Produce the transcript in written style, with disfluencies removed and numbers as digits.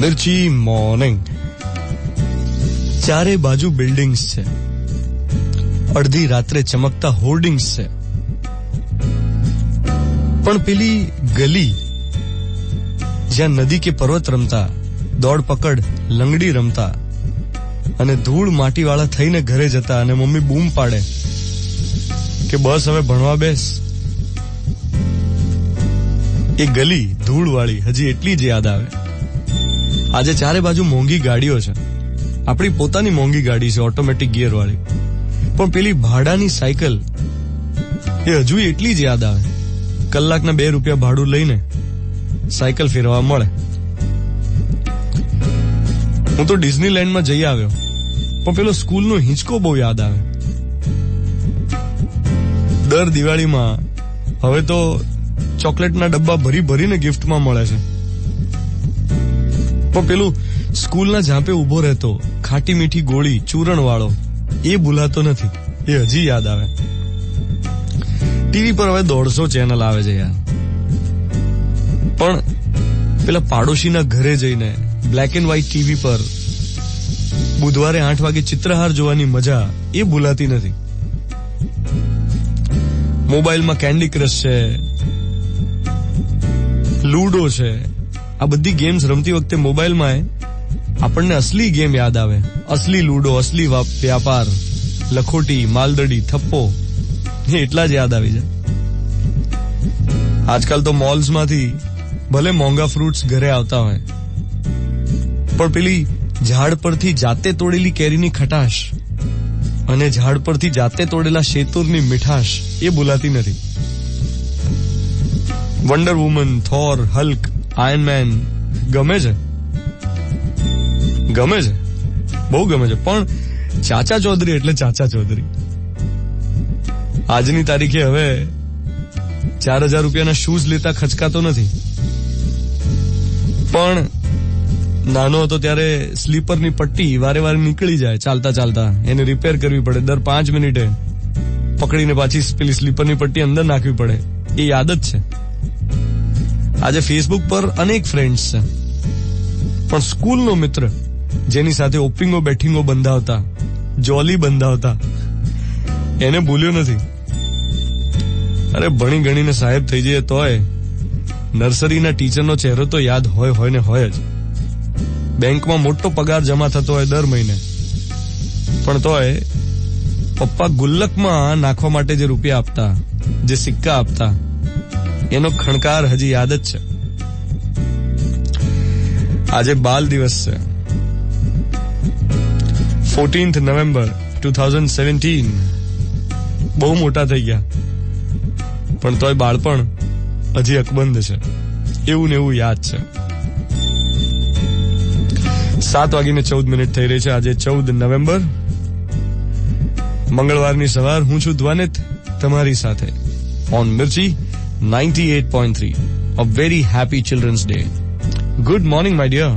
મિર્ચી morning. ચારે બાજુ buildings છે, અડધી રાત્રે ચમકતા હોર્ડિંગ્સ છે, પણ પેલી ગલી જ્યાં નદી કે પર્વત રમતા, દોડ પકડ લંગડી રમતા અને ધૂળ માટીવાળા થઈને ઘરે જતા અને મમ્મી બૂમ પાડે કે બસ હવે ભણવા બેસ, એ ગલી ધૂળવાળી હજી એટલી જ યાદ આવે. આજે ચારે બાજુ મોંઘી ગાડીઓ છે, આપણી પોતાની મોંઘી ગાડી છે ઓટોમેટિક ગિયર વાળી, પણ પેલી ભાડાની સાયકલ એ હજુ એટલી જ યાદ આવે. કલાકના 2 રૂપિયા ભાડું લઈને સાયકલ ફેરવા મળે. હું તો ડિઝનીલેન્ડમાં જઈ આવ્યો, પણ પેલો સ્કૂલનો હિંચકો બહુ યાદ આવે. દર દિવાળીમાં હવે તો ચોકલેટના ડબ્બા ભરી ભરીને ગિફ્ટમાં મળે છે, પણ પેલું સ્કૂલના ઝાંપે ઉભો રહેતો ખાટી મીઠી ગોળી ચૂરણ વાળો એ ભૂલાતો નથી, એ હજી યાદ આવે. ટીવી પર હવે 150 ચેનલ આવે છે યાર, પણ પેલા પાડોશીના ઘરે જઈને બ્લેક એન્ડ વ્હાઇટ ટીવી પર બુધવારે 8 વાગે ચિત્રહાર જોવાની મજા એ ભૂલાતી નથી. મોબાઈલમાં કેન્ડી ક્રશ છે, લૂડો છે, આ બધી ગેમ્સ રમતી વખતે મોબાઈલમાં આપણને અસલી ગેમ યાદ આવે. અસલી લૂડો, અસલી વ્યાપાર, લખોટી, માલદડી, થપ્પો એટલા જ યાદ આવી જાય. આજકાલ તો મોલ્સમાંથી ભલે મોંઘા ફ્રૂટ્સ ઘરે આવતા હોય, પણ પેલી ઝાડ પરથી જાતે તોડેલી કેરીની ખટાશ અને ઝાડ પરથી જાતે તોડેલા શેતુરની મીઠાશ એ ભૂલાતી નથી. વન્ડર વુમન, થોર, હલ્ક, આયર્ન મેન ગમે છે, ગમે છે, બહુ ગમે છે, પણ ચાચા ચૌધરી એટલે ચાચા ચૌધરી. આજની તારીખે હવે 4000 રૂપિયાના શૂઝ લેતા ખચકાતો નથી, પણ નાનો હતો ત્યારે સ્લીપરની પટ્ટી વારે વારે નીકળી જાય ચાલતા ચાલતા, એને રિપેર કરવી પડે, દર 5 મિનિટે પકડીને પાછી પેલી સ્લીપરની પટ્ટી અંદર નાખવી પડે, એ યાદ જ છે. આજે ફેસબુક પર અનેક ફ્રેન્ડ્સ છે, પણ સ્કૂલનો મિત્ર જેની સાથે ઓપિંગો બેઠિંગો બંધાવતા, જોલી બંધાવતા, એને ભૂલ્યો નથી. અરે ભણી ગણીને સાહેબ થઈ જઈએ તોય નર્સરીના ટીચરનો ચહેરો તો યાદ હોય ને હોય જ. બેંકમાં મોટો પગાર જમા થતો હોય દર મહિને, પણ તોય પપ્પા ગુલ્લકમાં નાખવા માટે જે રૂપિયા આપતા, જે સિક્કા આપતા, એનો ખણકાર હજી યાદ જ છે. આજે બાલ દિવસ છે, 14th November 2017. બહુ મોટા થઈ ગયા, પણ તોય બાળપણ હજી અકબંધ છે, એવું ને એવું યાદ છે. 7:14 થઈ રહી છે. આજે 14 નવેમ્બર, મંગળવારની સવાર. હું છું ધ્વાનિત તમારી સાથે on Mirchi 98.3. A very happy Children's Day. Good morning, my dear.